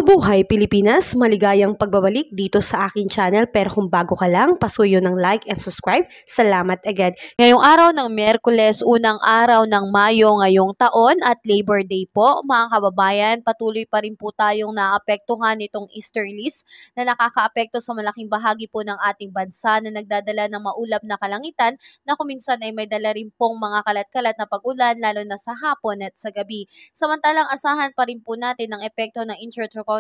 Mabuhay Pilipinas! Maligayang pagbabalik dito sa akin channel, pero kung bago ka lang, pasuyo ng like and subscribe. Salamat agad. Ngayong araw ng Miyerkules, unang araw ng Mayo ngayong taon at Labor Day po, mga kababayan, patuloy pa rin po tayong naapektuhan nitong easterlies na nakakaapekto sa malaking bahagi po ng ating bansa na nagdadala ng maulap na kalangitan na kuminsan ay may dala rin pong mga kalat-kalat na pag-ulan lalo na sa hapon at sa gabi. Samantalang asahan pa rin po natin ang epekto ng Intertropical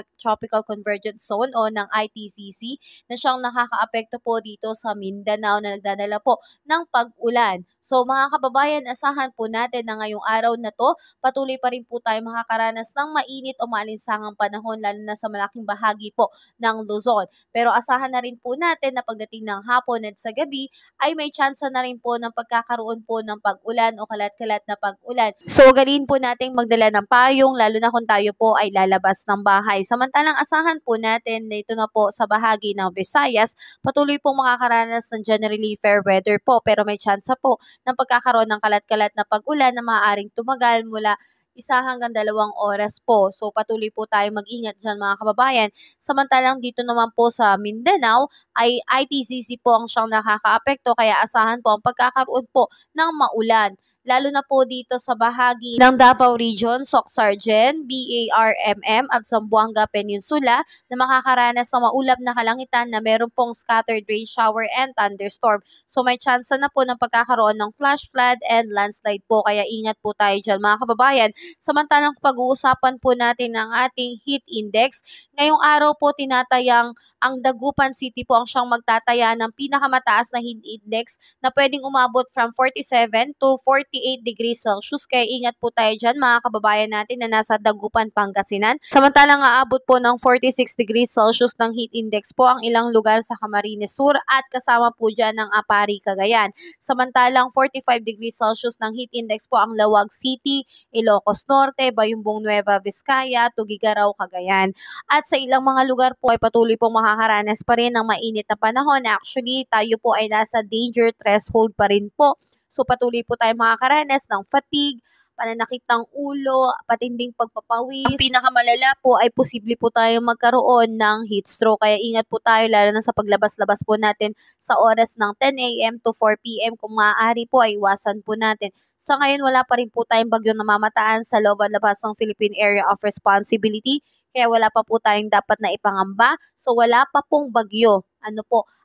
Convergence Zone o ng ITCZ na siyang nakakaapekto po dito sa Mindanao na nagdadala po ng pag-ulan. So mga kababayan, asahan po natin na ngayong araw na to, patuloy pa rin po tayo makakaranas ng mainit o maalinsangang panahon lalo na sa malaking bahagi po ng Luzon. Pero asahan na rin po natin na pagdating ng hapon at sa gabi ay may tsansa na rin po ng pagkakaroon po ng pag-ulan o kalat-kalat na pag-ulan. So ugaliin po nating magdala ng payong lalo na kung tayo po ay lalabas ng bahay. Samantalang asahan po natin na ito na po sa bahagi ng Visayas, patuloy pong makakaranas ng generally fair weather po pero may tsansa po ng pagkakaroon ng kalat-kalat na pag-ulan na maaaring tumagal mula 1 hanggang 2 oras po. So patuloy po tayong mag-ingat dyan mga kababayan. Samantalang dito naman po sa Mindanao ay ITCZ po ang siyang nakakaapekto kaya asahan po ang pagkakaroon po ng maulan. Lalo na po dito sa bahagi ng Davao Region, Soc-Sargen, BARMM at Zamboanga Peninsula na makakaranas ng maulap na kalangitan na meron pong scattered rain shower and thunderstorm. So may chance na po ng pagkakaroon ng flash flood and landslide po kaya ingat po tayo dyan mga kababayan. Samantalang pag-uusapan po natin ang ating heat index, ngayong araw po tinatayang ang Dagupan City po ang siyang magtataya ng pinakamataas na heat index na pwedeng umabot from 47 to 48 degrees Celsius. Kaya ingat po tayo dyan mga kababayan natin na nasa Dagupan, Pangasinan. Samantalang aabot po ng 46 degrees Celsius ng heat index po ang ilang lugar sa Camarines Sur at kasama po dyan ng Apari, Cagayan. Samantalang 45 degrees Celsius ng heat index po ang Lawag City, Ilocos Norte, Bayumbong Nueva Vizcaya, Tugigaraw, Cagayan. At sa ilang mga lugar po ay patuloy pong makakaranas pa rin ng mainit na panahon. Actually, tayo po ay nasa danger threshold pa rin po. So patuloy po tayo makakaranas ng fatigue, pananakit ng ulo, patinding pagpapawis. Ang pinakamalala po ay posible po tayo magkaroon ng heat stroke. Kaya ingat po tayo lalo na sa paglabas-labas po natin sa oras ng 10 a.m. to 4 p.m. Kung maaari po ay iwasan po natin. Sa ngayon wala pa rin po tayong bagyong namamataan sa loob at labas ng Philippine Area of Responsibility. Kaya wala pa po tayong dapat na ipangamba. So wala pa pong bagyo.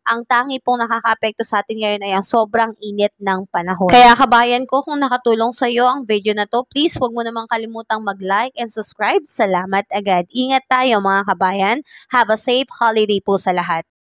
Ang tangi pong nakakaapekto sa atin ngayon ay ang sobrang init ng panahon. Kaya kabayan ko, kung nakatulong sa iyo ang video na to, please huwag mo namang kalimutang mag-like and subscribe. Salamat agad. Ingat tayo mga kabayan. Have a safe holiday po sa lahat.